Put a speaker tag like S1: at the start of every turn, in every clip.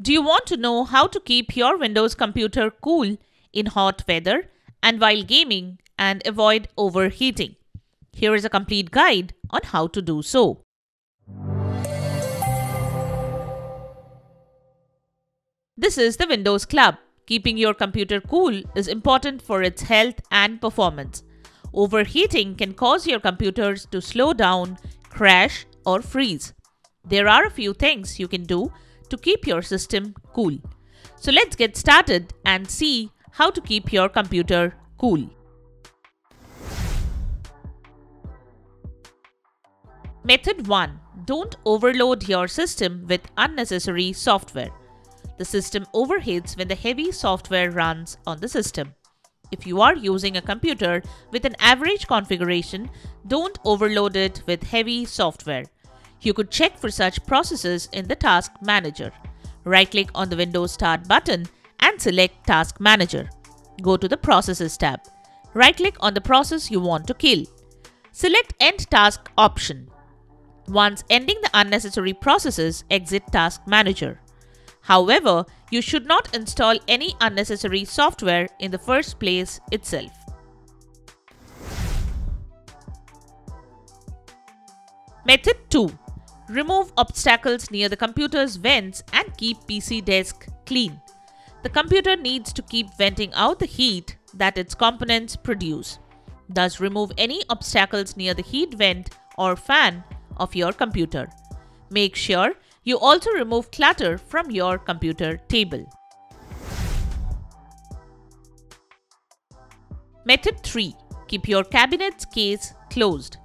S1: Do you want to know how to keep your Windows computer cool in hot weather and while gaming and avoid overheating? Here is a complete guide on how to do so. This is the Windows Club. Keeping your computer cool is important for its health and performance. Overheating can cause your computers to slow down, crash, or freeze. There are a few things you can do to keep your system cool. So let's get started and see how to keep your computer cool. Method 1. Don't overload your system with unnecessary software. The system overheats when the heavy software runs on the system. If you are using a computer with an average configuration, don't overload it with heavy software. You could check for such processes in the Task Manager. Right-click on the Windows Start button and select Task Manager. Go to the Processes tab. Right-click on the process you want to kill. Select End Task option. Once ending the unnecessary processes, exit Task Manager. However, you should not install any unnecessary software in the first place itself. Method 2. Remove obstacles near the computer's vents and keep PC desk clean. The computer needs to keep venting out the heat that its components produce. Thus, remove any obstacles near the heat vent or fan of your computer. Make sure you also remove clutter from your computer table. Method 3. Keep your cabinet's case closed.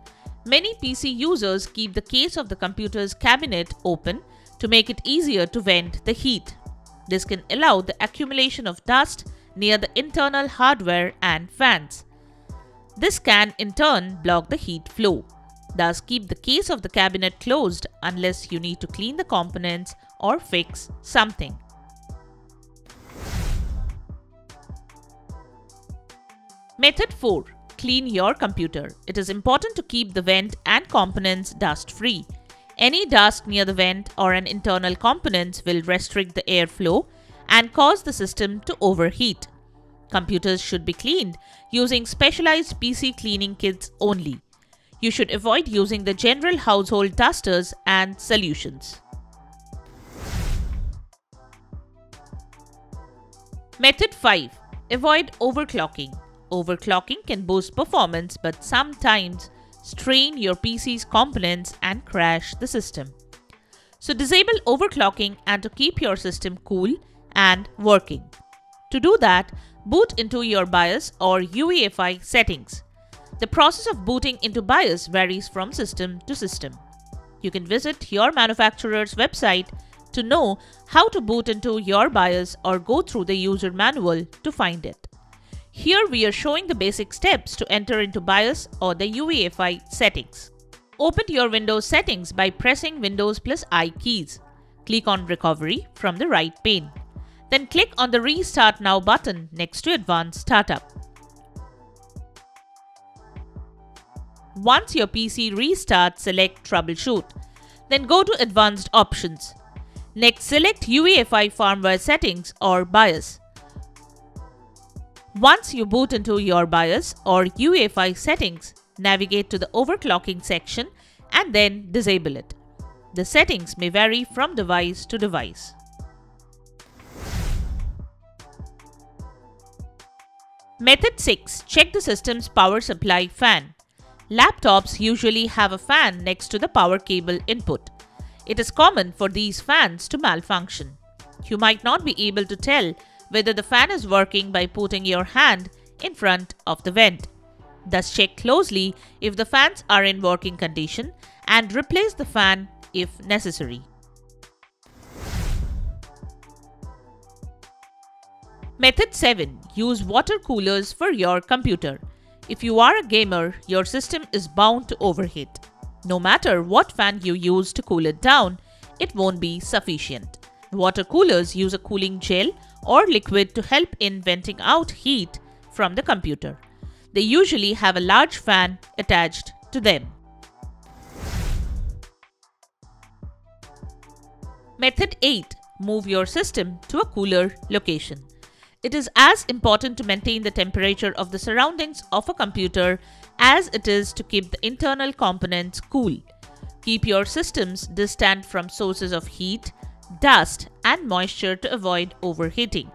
S1: Many PC users keep the case of the computer's cabinet open to make it easier to vent the heat. This can allow the accumulation of dust near the internal hardware and fans. This can in turn block the heat flow. Thus, keep the case of the cabinet closed unless you need to clean the components or fix something. Method 4. Clean your computer. It is important to keep the vent and components dust-free. Any dust near the vent or an internal components will restrict the airflow and cause the system to overheat. Computers should be cleaned using specialized PC cleaning kits only. You should avoid using the general household dusters and solutions. Method 5. Avoid overclocking. Overclocking can boost performance but sometimes strain your PC's components and crash the system. So disable overclocking and to keep your system cool and working. To do that, boot into your BIOS or UEFI settings. The process of booting into BIOS varies from system to system. You can visit your manufacturer's website to know how to boot into your BIOS or go through the user manual to find it. Here we are showing the basic steps to enter into BIOS or the UEFI settings. Open your Windows settings by pressing Windows plus I keys. Click on Recovery from the right pane. Then click on the Restart Now button next to Advanced Startup. Once your PC restarts, select Troubleshoot. Then go to Advanced Options. Next, select UEFI Firmware Settings or BIOS. Once you boot into your BIOS or UEFI settings, navigate to the Overclocking section and then disable it. The settings may vary from device to device. Method 6. Check the system's power supply fan. Laptops usually have a fan next to the power cable input. It is common for these fans to malfunction. You might not be able to tell whether the fan is working by putting your hand in front of the vent. Thus, check closely if the fans are in working condition and replace the fan if necessary. Method 7. Use water coolers for your computer. If you are a gamer, your system is bound to overheat. No matter what fan you use to cool it down, it won't be sufficient. Water coolers use a cooling gel or liquid to help in venting out heat from the computer. They usually have a large fan attached to them. Method 8. move your system to a cooler location. It is as important to maintain the temperature of the surroundings of a computer as it is to keep the internal components cool. Keep your systems distant from sources of heat, dust, and moisture to avoid overheating.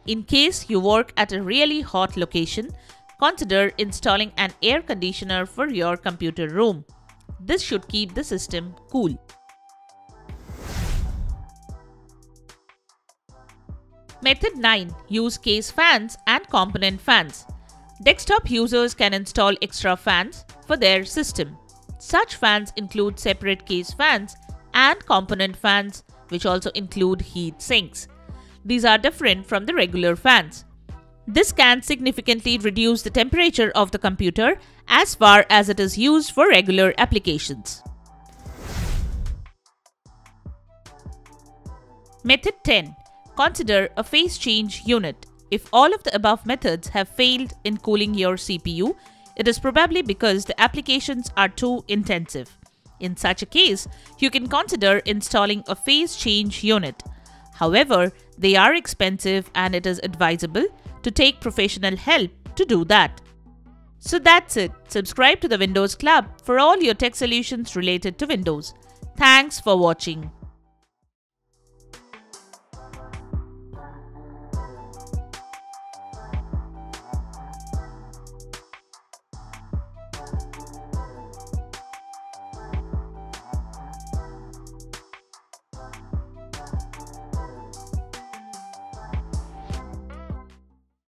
S1: In case you work at a really hot location, consider installing an air conditioner for your computer room. This should keep the system cool. Method 9. Use case fans and component fans. Desktop users can install extra fans for their system. Such fans include separate case fans and component fans, which also include heat sinks. These are different from the regular fans. This can significantly reduce the temperature of the computer as far as it is used for regular applications. Method 10. Consider a phase change unit. If all of the above methods have failed in cooling your CPU, it is probably because the applications are too intensive. In such a case, you can consider installing a phase change unit. However, they are expensive and it is advisable to take professional help to do that. So that's it. Subscribe to the Windows Club for all your tech solutions related to Windows. Thanks for watching.